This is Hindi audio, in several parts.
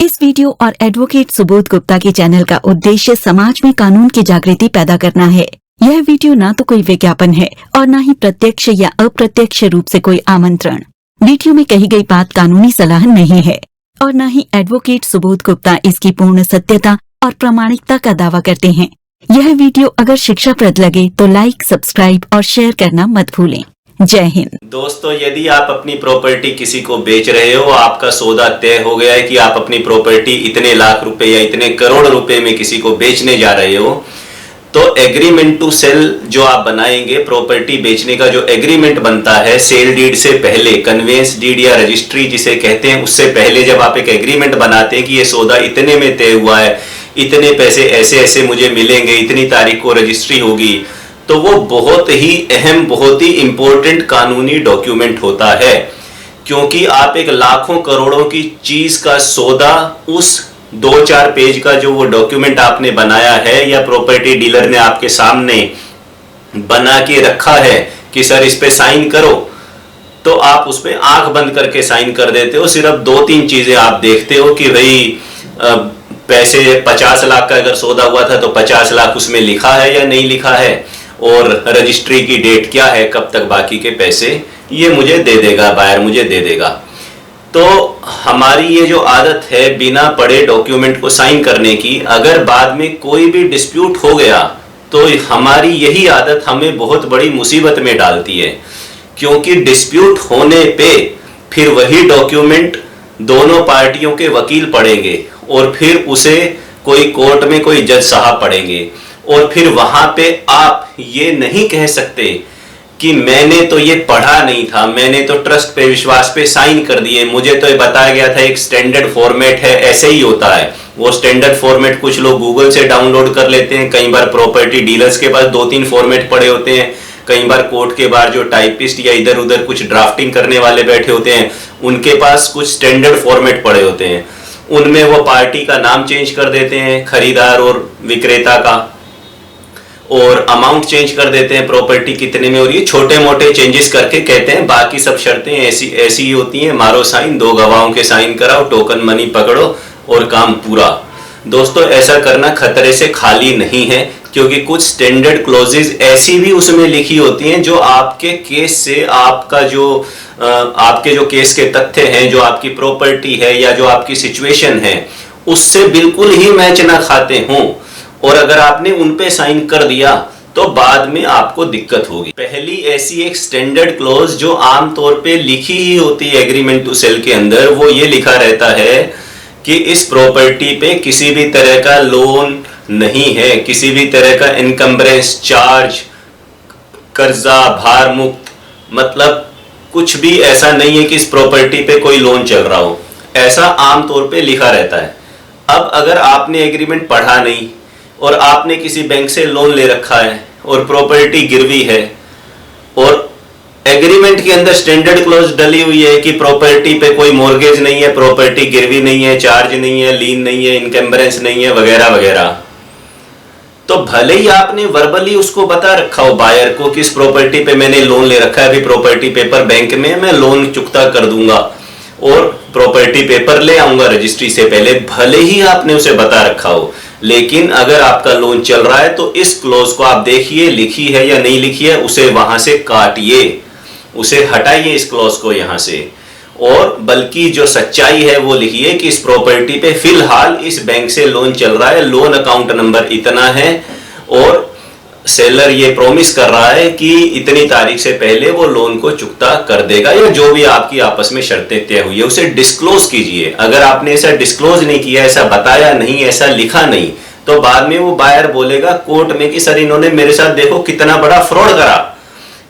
इस वीडियो और एडवोकेट सुबोध गुप्ता के चैनल का उद्देश्य समाज में कानून की जागृति पैदा करना है। यह वीडियो ना तो कोई विज्ञापन है और न ही प्रत्यक्ष या अप्रत्यक्ष रूप से कोई आमंत्रण। वीडियो में कही गई बात कानूनी सलाह नहीं है और न ही एडवोकेट सुबोध गुप्ता इसकी पूर्ण सत्यता और प्रामाणिकता का दावा करते हैं। यह वीडियो अगर शिक्षाप्रद लगे तो लाइक, सब्सक्राइब और शेयर करना मत भूलें। जय हिंद। दोस्तों, यदि आप अपनी प्रॉपर्टी किसी को बेच रहे हो, आपका सौदा तय हो गया है कि आप अपनी प्रॉपर्टी इतने लाख रुपए या इतने करोड़ रुपए में किसी को बेचने जा रहे हो, तो एग्रीमेंट टू सेल जो आप बनाएंगे, प्रॉपर्टी बेचने का जो एग्रीमेंट बनता है, सेल डीड से पहले, कन्वेंस डीड या रजिस्ट्री जिसे कहते हैं, उससे पहले जब आप एक एग्रीमेंट बनाते हैं कि ये सौदा इतने में तय हुआ है, इतने पैसे ऐसे ऐसे मुझे मिलेंगे, इतनी तारीख को रजिस्ट्री होगी, तो वो बहुत ही अहम, बहुत ही इंपॉर्टेंट कानूनी डॉक्यूमेंट होता है। क्योंकि आप एक लाखों करोड़ों की चीज का सौदा उस 2-4 पेज का जो वो डॉक्यूमेंट आपने बनाया है या प्रॉपर्टी डीलर ने आपके सामने बना के रखा है कि सर इस पे साइन करो, तो आप उस पे आंख बंद करके साइन कर देते हो। सिर्फ 2-3 चीजें आप देखते हो कि भाई पैसे 50 लाख का अगर सौदा हुआ था तो 50 लाख उसमें लिखा है या नहीं लिखा है, और रजिस्ट्री की डेट क्या है, कब तक बाकी के पैसे ये मुझे दे देगा, बायर मुझे दे देगा। तो हमारी ये जो आदत है बिना पढ़े डॉक्यूमेंट को साइन करने की, अगर बाद में कोई भी डिस्प्यूट हो गया तो हमारी यही आदत हमें बहुत बड़ी मुसीबत में डालती है। क्योंकि डिस्प्यूट होने पे फिर वही डॉक्यूमेंट दोनों पार्टियों के वकील पढ़ेंगे और फिर उसे कोई कोर्ट में कोई जज साहब पढ़ेंगे, और फिर वहां पे आप ये नहीं कह सकते कि मैंने तो ये पढ़ा नहीं था, मैंने तो ट्रस्ट पे, विश्वास पे साइन कर दिए, मुझे तो ये बताया गया था एक स्टैंडर्ड फॉर्मेट है, ऐसे ही होता है। वो स्टैंडर्ड फॉर्मेट कुछ लोग गूगल से डाउनलोड कर लेते हैं, कई बार प्रॉपर्टी डीलर्स के पास 2-3 फॉर्मेट पड़े होते हैं, कई बार कोर्ट के बाहर जो टाइपिस्ट या इधर उधर कुछ ड्राफ्टिंग करने वाले बैठे होते हैं, उनके पास कुछ स्टैंडर्ड फॉर्मेट पड़े होते हैं। उनमें वो पार्टी का नाम चेंज कर देते हैं, खरीदार और विक्रेता का, और अमाउंट चेंज कर देते हैं, प्रॉपर्टी कितने में, और ये छोटे मोटे चेंजेस करके कहते हैं बाकी सब शर्तें ऐसी ऐसी ही होती हैं, मारो साइन, 2 गवाहों के साइन कराओ, टोकन मनी पकड़ो और काम पूरा। दोस्तों, ऐसा करना खतरे से खाली नहीं है, क्योंकि कुछ स्टैंडर्ड क्लॉजेज ऐसी भी उसमें लिखी होती हैं जो आपके केस से, आपके जो केस के तथ्य हैं, जो आपकी प्रॉपर्टी है या जो आपकी सिचुएशन है, उससे बिल्कुल ही मैच ना खाते हों, और अगर आपने उन पे साइन कर दिया तो बाद में आपको दिक्कत होगी। पहली ऐसी एक स्टैंडर्ड क्लॉज जो आम तौर पे लिखी ही होती है एग्रीमेंट टू सेल के अंदर, वो ये लिखा रहता है कि इस प्रॉपर्टी पे किसी भी तरह का लोन नहीं है, किसी भी तरह का इनकम्बरेंस चार्ज, कर्जा, भार मुक्त, मतलब कुछ भी ऐसा नहीं है कि इस प्रॉपर्टी पे कोई लोन चल रहा हो, ऐसा आम तौर पे लिखा रहता है। अब अगर आपने एग्रीमेंट पढ़ा नहीं और आपने किसी बैंक से लोन ले रखा है और प्रॉपर्टी गिरवी है, और एग्रीमेंट के अंदर स्टैंडर्ड क्लॉज डली हुई है कि प्रॉपर्टी पे कोई मॉर्गेज नहीं है, प्रॉपर्टी गिरवी नहीं है, चार्ज नहीं है, लीन नहीं है, इनकम्बरेंस नहीं है, वगैरह वगैरह, तो भले ही आपने वर्बली उसको बता रखा हो बायर को कि इस प्रॉपर्टी पे मैंने लोन ले रखा है, अभी प्रॉपर्टी पेपर बैंक में, मैं लोन चुकता कर दूंगा और प्रॉपर्टी पेपर ले आऊंगा रजिस्ट्री से पहले, भले ही आपने उसे बता रखा हो, लेकिन अगर आपका लोन चल रहा है तो इस क्लॉज को आप देखिए, लिखी है या नहीं लिखी है, उसे वहां से काटिए, उसे हटाइए इस क्लॉज को यहां से, और बल्कि जो सच्चाई है वो लिखिए कि इस प्रॉपर्टी पे फिलहाल इस बैंक से लोन चल रहा है, लोन अकाउंट नंबर इतना है, और सेलर ये प्रॉमिस कर रहा है कि इतनी तारीख से पहले वो लोन को चुकता कर देगा, या जो भी आपकी आपस में शर्तें तय हुई है उसे डिस्क्लोज कीजिए। अगर आपने ऐसा डिस्क्लोज नहीं किया, ऐसा बताया नहीं, ऐसा लिखा नहीं, तो बाद में वो बायर बोलेगा कोर्ट में कि सर इन्होंने मेरे साथ देखो कितना बड़ा फ्रॉड करा,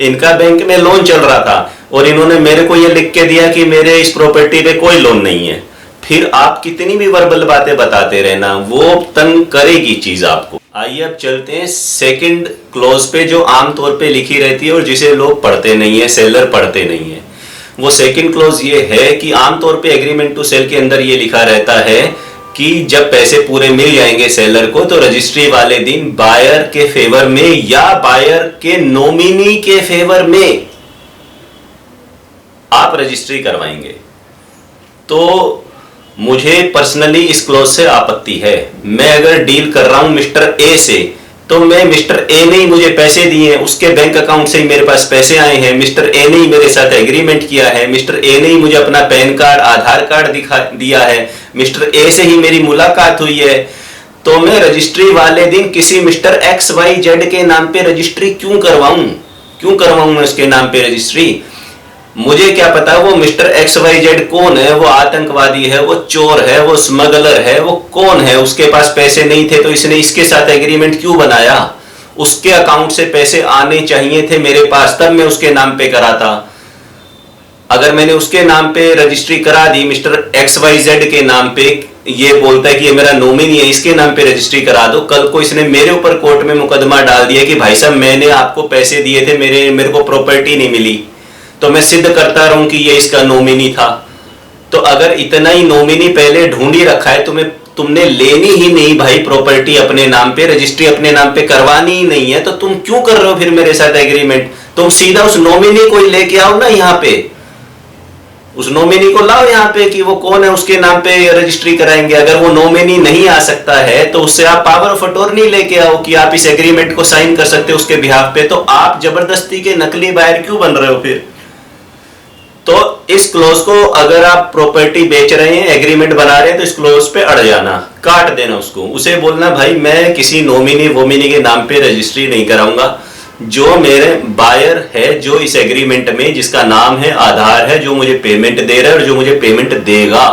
इनका बैंक में लोन चल रहा था और इन्होंने मेरे को ये लिख के दिया कि मेरे इस प्रॉपर्टी पे कोई लोन नहीं है। फिर आप कितनी भी वर्बल बातें बताते रहना, वो तंग करेगी चीज आपको। आइए अब चलते हैं सेकंड क्लॉज पे, जो आमतौर पे लिखी रहती है और जिसे लोग पढ़ते नहीं है, सेलर पढ़ते नहीं है। वो सेकंड क्लॉज ये है कि आमतौर पे एग्रीमेंट टू सेल के अंदर ये लिखा रहता है कि जब पैसे पूरे मिल जाएंगे सेलर को, तो रजिस्ट्री वाले दिन बायर के फेवर में या बायर के नॉमिनी के फेवर में आप रजिस्ट्री करवाएंगे। तो मुझे पर्सनली इस क्लॉज से आपत्ति है। मैं अगर डील कर रहा हूं मिस्टर ए से, तो मैं मिस्टर ए ने ही मुझे पैसे दिए हैं, उसके बैंक अकाउंट से ही मेरे पास पैसे आए हैं, मिस्टर ए ने ही मेरे साथ एग्रीमेंट किया है, मिस्टर ए ने ही मुझे अपना पैन कार्ड आधार कार्ड दिया है, मिस्टर ए से ही मेरी मुलाकात हुई है। तो मैं रजिस्ट्री वाले दिन किसी मिस्टर एक्स वाई जेड के नाम पे रजिस्ट्री क्यों करवाऊं मैं उसके नाम पे रजिस्ट्री? मुझे क्या पता वो मिस्टर एक्स वाई जेड कौन है, वो आतंकवादी है, वो चोर है, वो स्मगलर है, वो कौन है? उसके पास पैसे नहीं थे तो इसने इसके साथ एग्रीमेंट क्यों बनाया? उसके अकाउंट से पैसे आने चाहिए थे मेरे पास, तब मैं उसके नाम पे कराता। अगर मैंने उसके नाम पे रजिस्ट्री करा दी, मिस्टर एक्स वाई जेड के नाम पे, ये बोलता है कि ये मेरा नॉमिनी है, इसके नाम पे रजिस्ट्री करा दो, कल को इसने मेरे ऊपर कोर्ट में मुकदमा डाल दिया कि भाई साहब मैंने आपको पैसे दिए थे, मेरे को प्रॉपर्टी नहीं मिली, तो मैं सिद्ध करता रहूं कि ये इसका नॉमिनी था। तो अगर इतना ही नॉमिनी पहले ढूंढ ही रखा है, तुमने लेनी ही नहीं भाई प्रॉपर्टी अपने नाम पे, रजिस्ट्री अपने नाम पे करवानी ही नहीं है, तो तुम क्यों कर रहे हो फिर मेरे साथ एग्रीमेंट? तुम सीधा उस नॉमिनी को ही लेके आओ ना यहाँ पे, उस नॉमिनी को लाओ यहाँ पे कि वो कौन है, उसके नाम पे रजिस्ट्री कराएंगे। अगर वो नॉमिनी नहीं आ सकता है तो उससे आप पावर ऑफ अटॉर्नी लेके आओ कि आप इस एग्रीमेंट को साइन कर सकते हो उसके बिहाफ पे। तो आप जबरदस्ती के नकली बायर क्यों बन रहे हो फिर? तो इस क्लोज को अगर आप प्रॉपर्टी बेच रहे हैं, एग्रीमेंट बना रहे हैं, तो इस क्लोज पे अड़ जाना, काट देना उसको। उसे बोलना भाई मैं किसी नॉमिनी वोमिनी के नाम पे रजिस्ट्री नहीं कराऊंगा, जो मेरे बायर है, जो इस एग्रीमेंट में जिसका नाम है, आधार है, जो मुझे पेमेंट दे रहा है और जो मुझे पेमेंट देगा,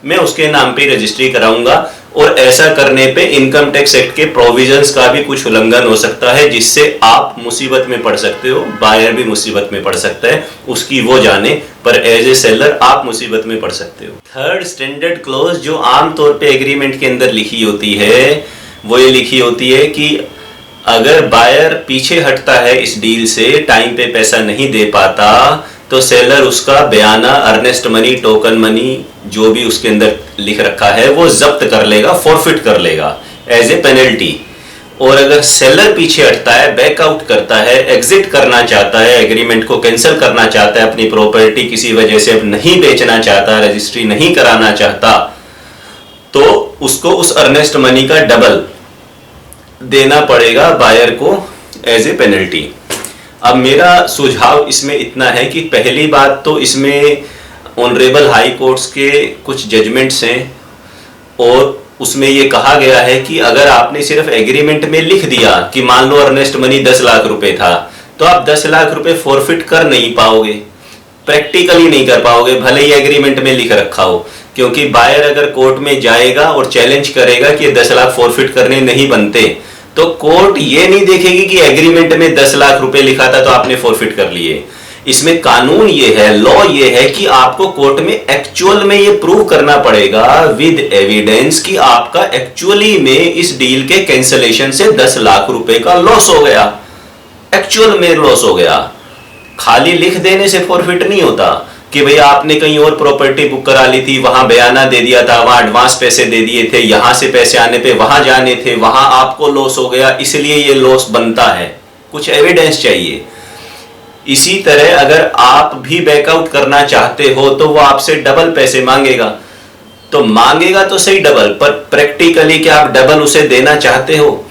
मैं उसके नाम पे रजिस्ट्री कराऊंगा। और ऐसा करने पे इनकम टैक्स एक्ट के प्रोविजंस का भी कुछ उल्लंघन हो सकता है, जिससे आप मुसीबत में पड़ सकते हो, बायर भी मुसीबत में पड़ सकता है, उसकी वो जाने, पर एज ए सेलर आप मुसीबत में पड़ सकते हो। थर्ड स्टैंडर्ड क्लॉज जो आमतौर पे एग्रीमेंट के अंदर लिखी होती है, वो ये लिखी होती है कि अगर बायर पीछे हटता है इस डील से, टाइम पे पैसा नहीं दे पाता, तो सेलर उसका बयाना, अर्नेस्ट मनी, टोकन मनी, जो भी उसके अंदर लिख रखा है, वो जब्त कर लेगा, फॉरफिट कर लेगा एज ए पेनल्टी। और अगर सेलर पीछे हटता है, बैकआउट करता है, एग्जिट करना चाहता है, एग्रीमेंट को कैंसिल करना चाहता है, अपनी प्रॉपर्टी किसी वजह से अब नहीं बेचना चाहता, रजिस्ट्री नहीं कराना चाहता, तो उसको उस अर्नेस्ट मनी का डबल देना पड़ेगा बायर को एज ए पेनल्टी। अब मेरा सुझाव इसमें इतना है कि पहली बात तो इसमें ऑनरेबल हाई कोर्ट्स के कुछ जजमेंट्स हैं, और उसमें यह कहा गया है कि अगर आपने सिर्फ एग्रीमेंट में लिख दिया कि मान लो अर्नेस्ट मनी 10 लाख रुपए था, तो आप 10 लाख रुपए फॉरफिट कर नहीं पाओगे, प्रैक्टिकली नहीं कर पाओगे, भले ही एग्रीमेंट में लिख रखा हो। क्योंकि बायर अगर कोर्ट में जाएगा और चैलेंज करेगा कि 10 लाख फॉरफिट करने नहीं बनते, तो कोर्ट ये नहीं देखेगी कि एग्रीमेंट में 10 लाख रुपए लिखा था तो आपने फॉरफिट कर लिए। इसमें कानून ये है, लॉ ये है कि आपको कोर्ट में एक्चुअल में ये प्रूव करना पड़ेगा विद एविडेंस कि आपका एक्चुअली में इस डील के कैंसलेशन से 10 लाख रुपए का लॉस हो गया, एक्चुअल में लॉस हो गया। खाली लिख देने से फॉरफिट नहीं होता कि भैया आपने कहीं और प्रॉपर्टी बुक करा ली थी, वहां बयाना दे दिया था, वहां एडवांस पैसे दे दिए थे, यहां से पैसे आने पे वहां जाने थे, वहां आपको लॉस हो गया, इसलिए ये लॉस बनता है। कुछ एविडेंस चाहिए। इसी तरह अगर आप भी बैकआउट करना चाहते हो तो वो आपसे डबल पैसे मांगेगा, तो मांगेगा तो सही डबल, पर प्रैक्टिकली क्या आप डबल उसे देना चाहते हो?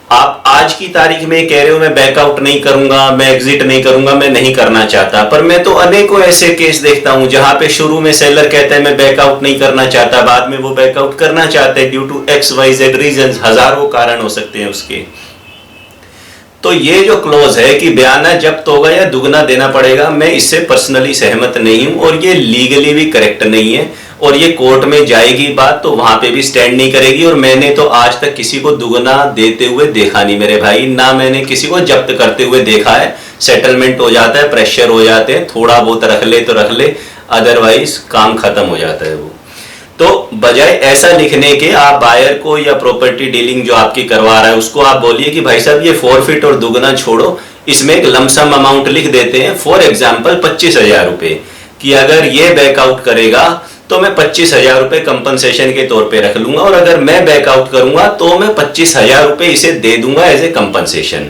आप आज की तारीख में कह रहे हो मैं बैकआउट नहीं करूंगा, मैं एग्जिट नहीं करूंगा, मैं नहीं करना चाहता, पर मैं तो अनेकों ऐसे केस देखता हूं जहां पे शुरू में सेलर कहता है मैं बैकआउट नहीं करना चाहता, बाद में वो बैकआउट करना चाहते हैं ड्यू टू XYZ रीजंस, हजारों कारण हो सकते हैं उसके। तो ये जो क्लॉज है कि बयाना जब्त होगा या दुगना देना पड़ेगा, मैं इससे पर्सनली सहमत नहीं हूं, और ये लीगली भी करेक्ट नहीं है, और ये कोर्ट में जाएगी बात तो वहां पे भी स्टैंड नहीं करेगी। और मैंने तो आज तक किसी को दुगना देते हुए देखा नहीं मेरे भाई, ना मैंने किसी को जब्त करते हुए देखा है। सेटलमेंट हो जाता है, प्रेशर हो जाते हैं, थोड़ा बहुत रख ले तो रख ले, अदरवाइज काम खत्म हो जाता है वो। तो बजाय ऐसा लिखने के आप बायर को या प्रॉपर्टी डीलिंग जो आपकी करवा रहा है उसको आप बोलिए कि भाई साहब ये फॉरफिट और दुगना छोड़ो, इसमें एक लमसम अमाउंट लिख देते हैं, फॉर एग्जाम्पल 25,000 रुपए, कि अगर ये बैकआउट करेगा तो मैं 25,000 रुपए कंपनसेशन के तौर पे रख लूंगा, और अगर मैं बैकआउट करूंगा तो मैं 25,000 रुपए इसे दे दूंगा एज ए कंपनसेशन।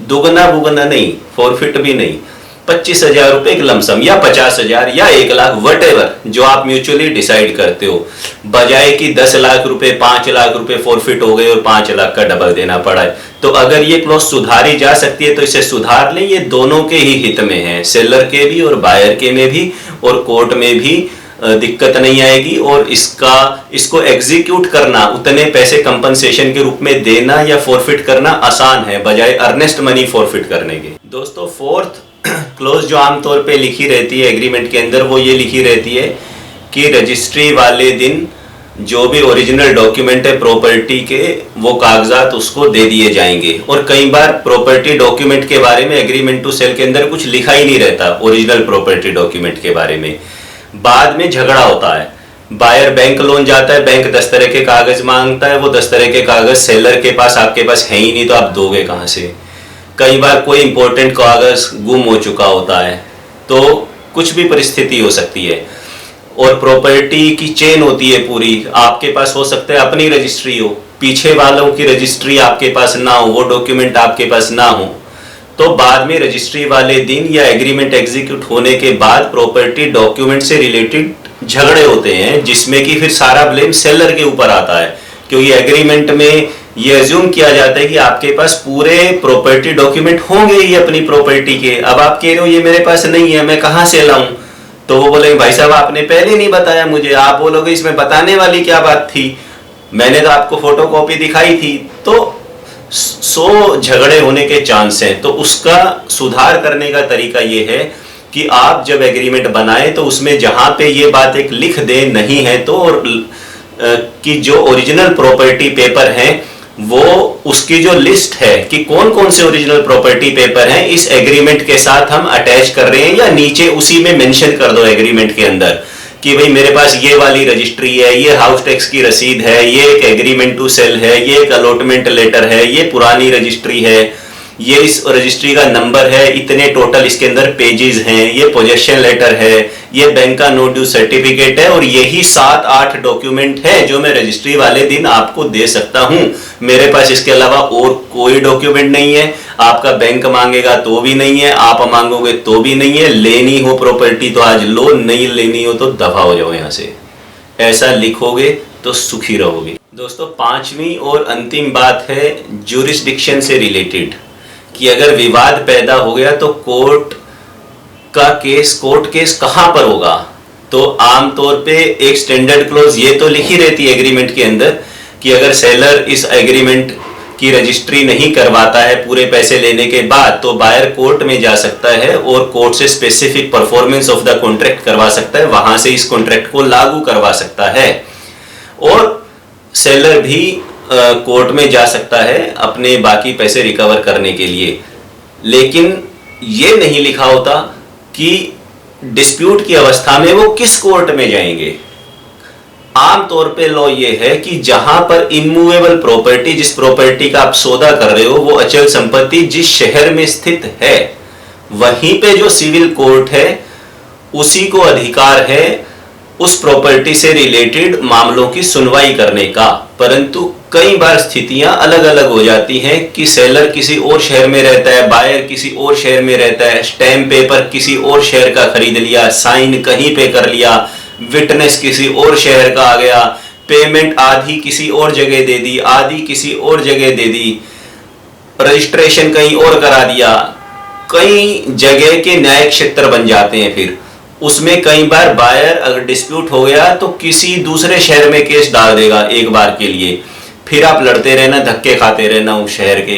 दुगना बुगना नहीं, फॉरफिट भी नहीं, 25,000 रुपए एक लमसम, या 50,000 या 1,00,000, वट एवर जो आप म्यूचुअली डिसाइड करते हो, बजाय कि 10 लाख रुपए 5 लाख रुपए फॉरफिट हो गए और 5 लाख का डबल देना पड़ा है। तो अगर ये क्लॉज सुधारी जा सकती है तो इसे सुधार लें, ये दोनों के ही हित में है, सेलर के भी और बायर के में भी, और कोर्ट में भी दिक्कत नहीं आएगी। और इसको एग्जीक्यूट करना, उतने पैसे कंपनसेशन के रूप में देना या फॉरफिट करना आसान है बजाय अर्नेस्ट मनी फॉरफिट करने के। दोस्तों, फोर्थ क्लोज जो आमतौर पे लिखी रहती है एग्रीमेंट के अंदर, वो ये लिखी रहती है कि रजिस्ट्री वाले दिन जो भी ओरिजिनल डॉक्यूमेंट है प्रॉपर्टी के, वो कागजात उसको दे दिए जाएंगे। और कई बार प्रॉपर्टी डॉक्यूमेंट के बारे में एग्रीमेंट टू सेल के अंदर कुछ लिखा ही नहीं रहता, ओरिजिनल प्रॉपर्टी डॉक्यूमेंट के बारे में। बाद में झगड़ा होता है, बायर बैंक लोन जाता है, बैंक 10 तरह के कागज मांगता है, वो 10 तरह के कागज सेलर के पास आपके पास है ही नहीं, तो आप दोगे कहां से। कई बार कोई इंपॉर्टेंट कागज गुम हो चुका होता है, तो कुछ भी परिस्थिति हो सकती है। और प्रॉपर्टी की चेन होती है पूरी, आपके पास हो सकता है अपनी रजिस्ट्री हो, पीछे वालों की रजिस्ट्री आपके पास ना हो, वो डॉक्यूमेंट आपके पास ना हो, तो बाद में रजिस्ट्री वाले दिन या एग्रीमेंट एग्जीक्यूट होने के बाद प्रॉपर्टी डॉक्यूमेंट से रिलेटेड झगड़े होते हैं, जिसमें कि फिर सारा ब्लेम सेलर के ऊपर आता है, क्योंकि एग्रीमेंट में ये अज्यूम किया जाता है कि आपके पास पूरे प्रॉपर्टी डॉक्यूमेंट होंगे ही अपनी प्रॉपर्टी के। अब आप कह रहे हो ये मेरे पास नहीं है, मैं कहां से लाऊं, तो वो बोलेंगे भाई साहब आपने पहले नहीं बताया मुझे। आप बोलोगे इसमें बताने वाली क्या बात थी, मैंने तो आपको फोटोकॉपी दिखाई थी। तो 100 झगड़े होने के चांस हैं। तो उसका सुधार करने का तरीका ये है कि आप जब एग्रीमेंट बनाए तो उसमें जहां पे ये बात एक लिख दे नहीं है तो, कि जो ओरिजिनल प्रॉपर्टी पेपर हैं वो उसकी जो लिस्ट है कि कौन कौन से ओरिजिनल प्रॉपर्टी पेपर हैं इस एग्रीमेंट के साथ हम अटैच कर रहे हैं, या नीचे उसी में मेंशन कर दो एग्रीमेंट के अंदर कि भाई मेरे पास ये वाली रजिस्ट्री है, ये हाउस टैक्स की रसीद है, ये एक एग्रीमेंट टू सेल है, ये एक अलॉटमेंट लेटर है, ये पुरानी रजिस्ट्री है, ये इस रजिस्ट्री का नंबर है, इतने टोटल इसके अंदर पेजेस हैं, ये पोजेशन लेटर है, ये बैंक का नो ड्यू सर्टिफिकेट है, और यही 7-8 डॉक्यूमेंट है जो मैं रजिस्ट्री वाले दिन आपको दे सकता हूं। मेरे पास इसके अलावा और कोई डॉक्यूमेंट नहीं है। आपका बैंक मांगेगा तो भी नहीं है, आप मांगोगे तो भी नहीं है। लेनी हो प्रॉपर्टी तो आज लो, नहीं लेनी हो तो दफा हो जाओ यहां से। ऐसा लिखोगे तो सुखी रहोगे। दोस्तों, 5वीं और अंतिम बात है ज्यूरिसडिक्शन से रिलेटेड, कि अगर विवाद पैदा हो गया तो कोर्ट केस कहां पर होगा। तो आमतौर पे एक स्टैंडर्ड क्लॉज ये तो लिखी रहती है एग्रीमेंट के अंदर कि अगर सेलर इस एग्रीमेंट की रजिस्ट्री नहीं करवाता है पूरे पैसे लेने के बाद, तो बायर कोर्ट में जा सकता है और कोर्ट से specific performance of the contract करवा सकता है, वहां से इस कॉन्ट्रैक्ट को लागू करवा सकता है। और सेलर भी कोर्ट में जा सकता है अपने बाकी पैसे रिकवर करने के लिए। लेकिन ये नहीं लिखा होता कि डिस्प्यूट की अवस्था में वो किस कोर्ट में जाएंगे। आमतौर पे लॉ ये है कि जहां पर इमूवेबल प्रॉपर्टी, जिस प्रॉपर्टी का आप सौदा कर रहे हो, वो अचल संपत्ति जिस शहर में स्थित है, वहीं पे जो सिविल कोर्ट है उसी को अधिकार है उस प्रॉपर्टी से रिलेटेड मामलों की सुनवाई करने का। परंतु कई बार स्थितियां अलग अलग हो जाती हैं कि सेलर किसी और शहर में रहता है, बायर किसी और शहर में रहता है, स्टैम्प पेपर किसी और शहर का खरीद लिया, साइन कहीं पे कर लिया, विटनेस किसी और शहर का आ गया, पेमेंट आधी किसी और जगह दे दी, आधी किसी और जगह दे दी, रजिस्ट्रेशन कहीं और करा दिया। कई जगह के न्यायिक क्षेत्र बन जाते हैं। फिर उसमें कई बार बायर अगर डिस्प्यूट हो गया तो किसी दूसरे शहर में केस डाल देगा एक बार के लिए, फिर आप लड़ते रहना, धक्के खाते रहना उस शहर के।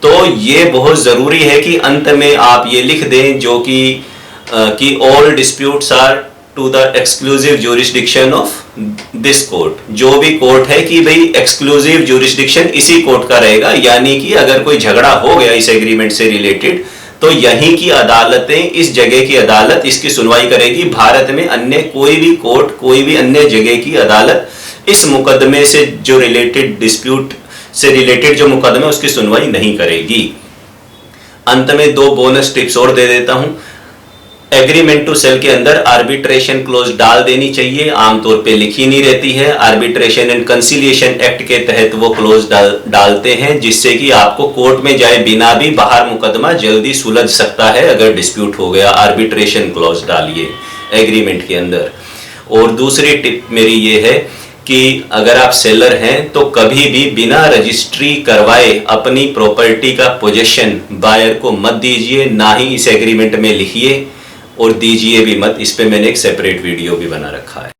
तो ये बहुत जरूरी है कि अंत में आप ये लिख दें जो कि all disputes are to the exclusive jurisdiction of this court. जो भी कोर्ट है कि भाई एक्सक्लूसिव ज्यूरिसडिक्शन इसी कोर्ट का रहेगा, यानी कि अगर कोई झगड़ा हो गया इस एग्रीमेंट से रिलेटेड तो यहीं की अदालतें, इस जगह की अदालत इसकी सुनवाई करेगी। भारत में अन्य कोई भी कोर्ट, कोई भी अन्य जगह की अदालत इस मुकदमे से जो रिलेटेड, डिस्प्यूट से रिलेटेड जो मुकदमे उसकी सुनवाई नहीं करेगी। अंत में 2 बोनस टिप्स और दे देता हूं। एग्रीमेंट टू सेल के अंदर आर्बिट्रेशन क्लोज डाल देनी चाहिए, आमतौर पे लिखी नहीं रहती है। आर्बिट्रेशन एंड कंसिलिएशन एक्ट के तहत वो क्लोज डालते हैं, जिससे कि आपको कोर्ट में जाए बिना भी बाहर मुकदमा जल्दी सुलझ सकता है अगर डिस्प्यूट हो गया। आर्बिट्रेशन क्लोज डालिए एग्रीमेंट के अंदर। और दूसरी टिप मेरी ये है कि अगर आप सेलर हैं तो कभी भी बिना रजिस्ट्री करवाए अपनी प्रॉपर्टी का पोजेशन बायर को मत दीजिए, ना ही इस एग्रीमेंट में लिखिए और दीजिए भी मत। इस पे मैंने एक सेपरेट वीडियो भी बना रखा है।